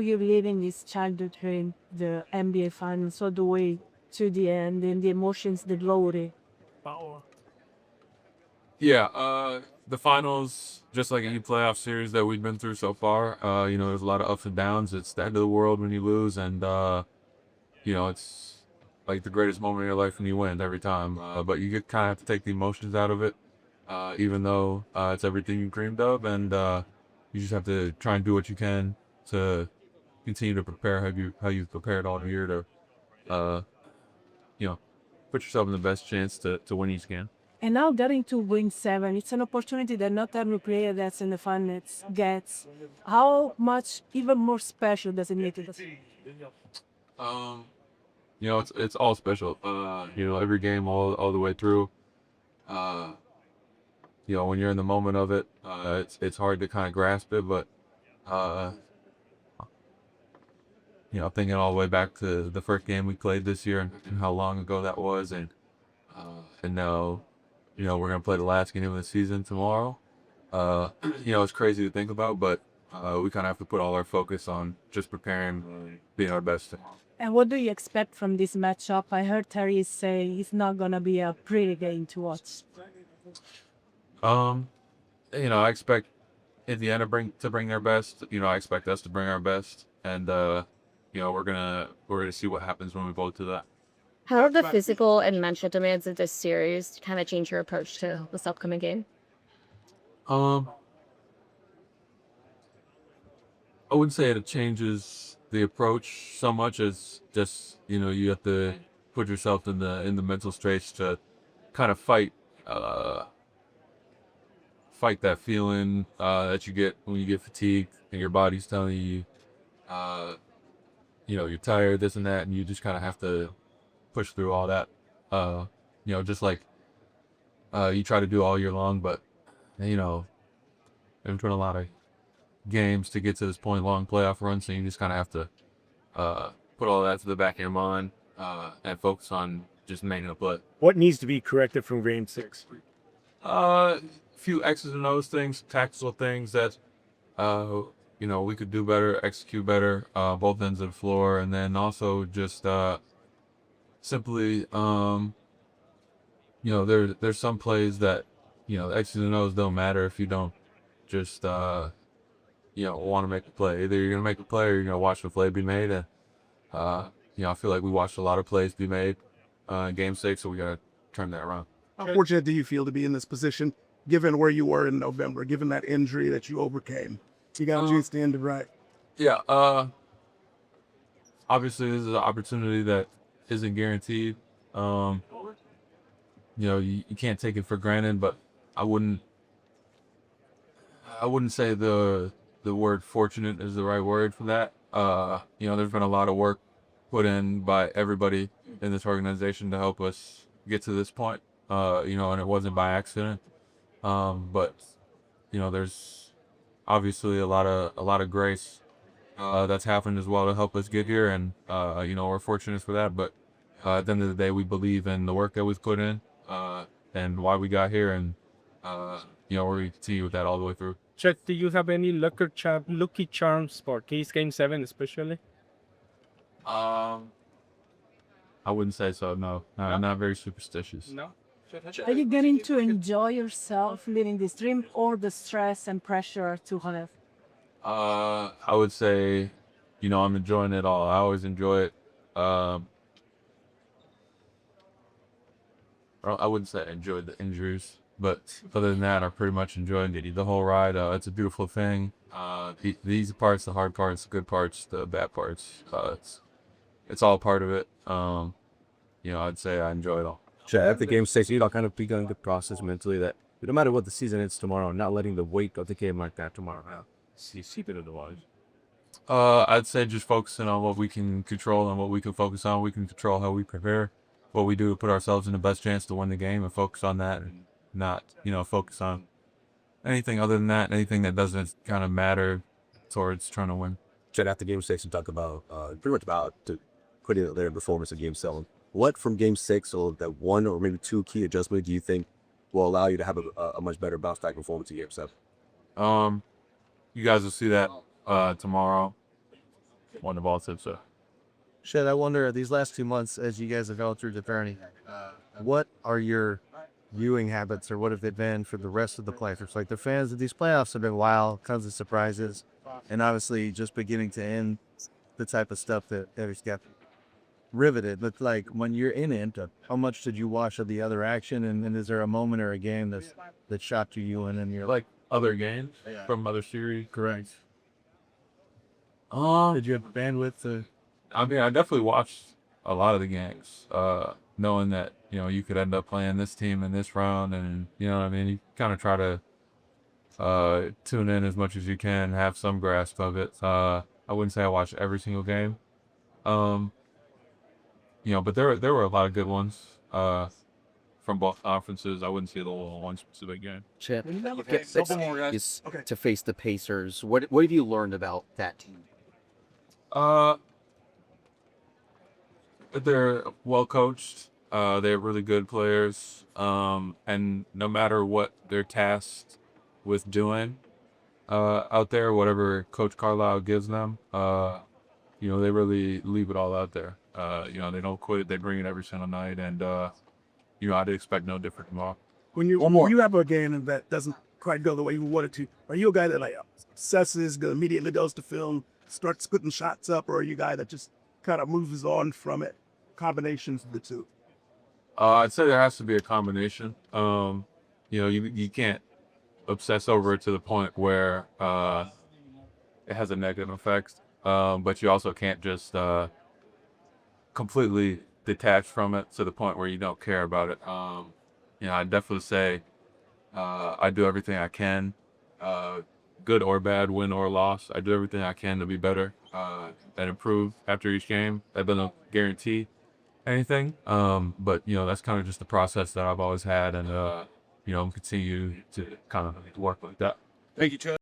You're living this childhood dream, the NBA finals, all the way to the end, and the emotions, the glory. Yeah, the finals, just like any playoff series that we've been through so far, there's a lot of ups and downs. It's the end of the world when you lose, and it's like the greatest moment of your life when you win every time. But you kind of have to take the emotions out of it, even though it's everything you dreamed of, and you just have to try and do what you can to continue to prepare how you've prepared all year to, uh, you know, put yourself in the best chance to win each game. And now getting to win seven, it's an opportunity that not every player that's in the finals gets. How much even more special does it make it? Um, it's all special. Every game all the way through. Uh, when you're in the moment of it, it's hard to kind of grasp it, but uh, thinking all the way back to the first game we played this year and how long ago that was, and now, we're gonna play the last game of the season tomorrow. It's crazy to think about, but we kind of have to put all our focus on just preparing, being our best. And what do you expect from this matchup? I heard Terry say it's not going to be a pretty game to watch. Um, I expect Indiana bring their best. I expect us to bring our best, and we're gonna see what happens when we vote to that. How have the physical and mental demands of this series kind of changed your approach to this upcoming game? Um, I wouldn't say it changes the approach so much as just you have to put yourself in the mental space to kind of uh fight that feeling that you get when you get fatigued and your body's telling you uh you're tired, this and that, and you just kind of have to push through all that. Just like you try to do all year long, but you know there's been a lot of games to get to this point, long playoff run, so you just kind of have to put all that to the back of your mind and focus on just making a play. What needs to be corrected from Game 6? A few X's and O's things, tactical things that we could do better, execute better, both ends of the floor, and then also just simply, there's some plays that X's and O's don't matter if you don't just want to make a play. Either you're gonna make a play or you're gonna watch the play be made, and I feel like we watched a lot of plays be made in Game 6, so we gotta turn that around. How fortunate do you feel to be in this position, given where you were in November, given that injury that you overcame? You got a chance to end it right. Yeah, obviously this is an opportunity that isn't guaranteed. You can't take it for granted, but I wouldn't say the word fortunate is the right word for that. There's been a lot of work put in by everybody in this organization to help us get to this point. And it wasn't by accident. But there's obviously a lot of grace that's happened as well to help us get here, and we're fortunate for that. But at the end of the day, we believe in the work that we've put in and why we got here, and we're going to continue with that all the way through. Chet, do you have any lucky charms for Case Game 7 especially? Um, I wouldn't say so. No, I'm not very superstitious. No. Are you getting to enjoy yourself living this dream, or the stress and pressure to have? I would say, I'm enjoying it all. I always enjoy it. I wouldn't say I enjoyed the injuries, but other than that, I pretty much enjoyed the whole ride. It's a beautiful thing. The easy parts, the hard parts, the good parts, the bad parts. It's all part of it. I'd say I enjoy it all. Sure, after Game 6, kind of begun the process mentally that no matter what the season is tomorrow, not letting the weight of the game like that tomorrow. See it otherwise. I'd say just focusing on what we can control and what we can focus on. We can control how we prepare, what we do to put ourselves in the best chance to win the game, and focus on that, and not, focus on anything other than that, anything that doesn't kind of matter towards trying to win. Chet, after Game 6, and talk about pretty much about putting out their performance in Game 7. What from Game 6 or that one or maybe two key adjustments do you think will allow you to have a much better bounce back performance in Game 7? You guys will see that tomorrow. one evolved. So Shed, I wonder these last 2 months as you guys have gone through the journey, what are your viewing habits or what have they been for the rest of the players? Like the fans of these playoffs have been wild, tons of surprises, and obviously just beginning to end the type of stuff that has got riveted. But like when you're in it, how much did you watch of the other action? And is there a moment or a game that shocked you and you're like, like other games from other series. correct? Did you have the bandwidth to? I mean, I definitely watched a lot of the games, knowing that, you could end up playing this team in this round, and you know what I mean. You kind of try to tune in as much as you can, have some grasp of it. I wouldn't say I watched every single game, but there were a lot of good ones from both conferences. I wouldn't say the one specific game. Chet, Okay, couple more, guys. is Okay. to face the Pacers. What have you learned about that team? They're well coached. They have really good players. And no matter what they're tasked with doing out there, whatever Coach Carlisle gives them, they really leave it all out there. They don't quit. They bring it every single night, and I'd expect no different tomorrow. When you have a game that doesn't quite go the way you want it to, are you a guy that like obsesses, immediately goes to film, starts putting shots up, or are you a guy that just kind of moves on from it? Combinations of the two. I'd say there has to be a combination. You can't obsess over it to the point where it has a negative effect. But you also can't just completely detach from it to the point where you don't care about it. I'd definitely say I do everything I can, good or bad, win or loss. I do everything I can to be better and improve after each game. That doesn't guarantee anything, but that's kind of just the process that I've always had, and continue to kind of work like that. Thank you, Chad.